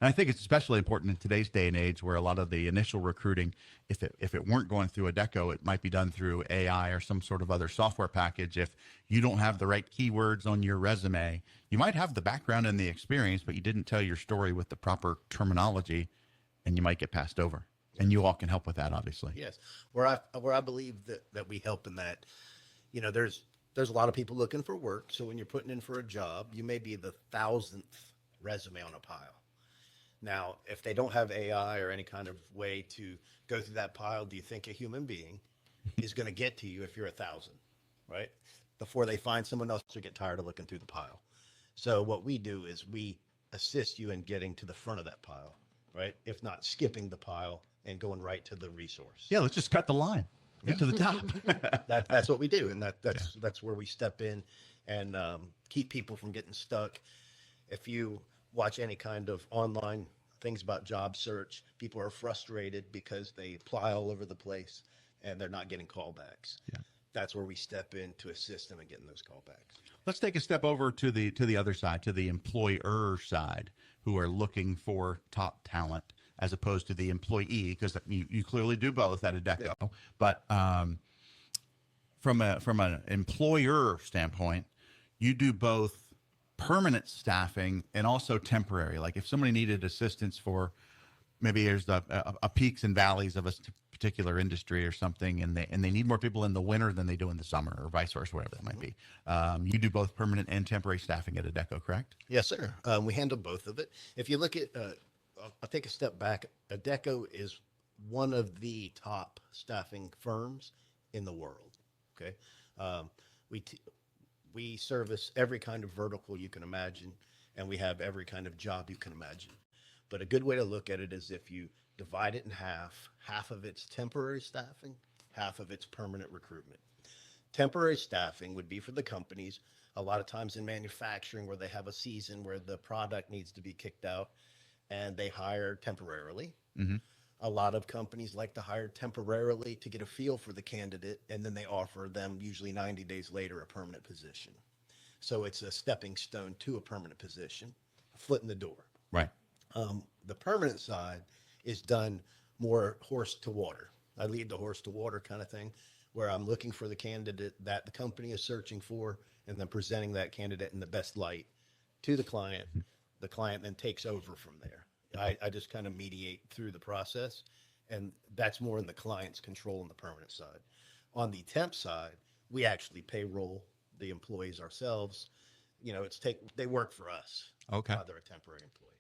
And I think it's especially important in today's day and age where a lot of the initial recruiting, if it weren't going through Adecco, it might be done through AI or some sort of other software package. If you don't have the right keywords on your resume, you might have the background and the experience, but you didn't tell your story with the proper terminology, and you might get passed over. And you all can help with that, obviously. Yes, where I believe that we help in that, there's a lot of people looking for work. So when you're putting in for a job, you may be the 1,000th resume on a pile. Now, if they don't have AI or any kind of way to go through that pile, do you think a human being is going to get to you if you're 1,000, right? Before they find someone else to get tired of looking through the pile. So what we do is we assist you in getting to the front of that pile, right? If not skipping the pile and going right to the resource. Yeah, let's just cut the line. Get to the top. That's what we do, and that's where we step in and keep people from getting stuck. If you watch any kind of online things about job search, people are frustrated because they apply all over the place and they're not getting callbacks. Yeah. That's where we step in to assist them in getting those callbacks. Let's take a step over to the other side, to the employer side, who are looking for top talent, as opposed to the employee, because you clearly do both at Adecco. Yeah. But from an employer standpoint, you do both permanent staffing and also temporary. Like if somebody needed assistance for maybe there's a peaks and valleys of a particular industry or something, and they need more people in the winter than they do in the summer, or vice versa, whatever that might be. You do both permanent and temporary staffing at Adecco, correct? Yes, sir. We handle both of it. If you look at I'll take a step back. Adecco is one of the top staffing firms in the world. Okay, we service every kind of vertical you can imagine, and we have every kind of job you can imagine. But a good way to look at it is if you divide it in half of it's temporary staffing, half of it's permanent recruitment. Temporary staffing would be for the companies, a lot of times in manufacturing where they have a season where the product needs to be kicked out, and they hire temporarily. Mm-hmm. A lot of companies like to hire temporarily to get a feel for the candidate, and then they offer them usually 90 days later a permanent position. So it's a stepping stone to a permanent position, a foot in the door. Right. The permanent side is done more horse to water. I lead the horse to water kind of thing, where I'm looking for the candidate that the company is searching for, and then presenting that candidate in the best light to the client. The client then takes over from there. I just kind of mediate through the process, and that's more in the client's control on the permanent side. On the temp side, we actually payroll the employees ourselves. They work for us. Okay. They're a temporary employee.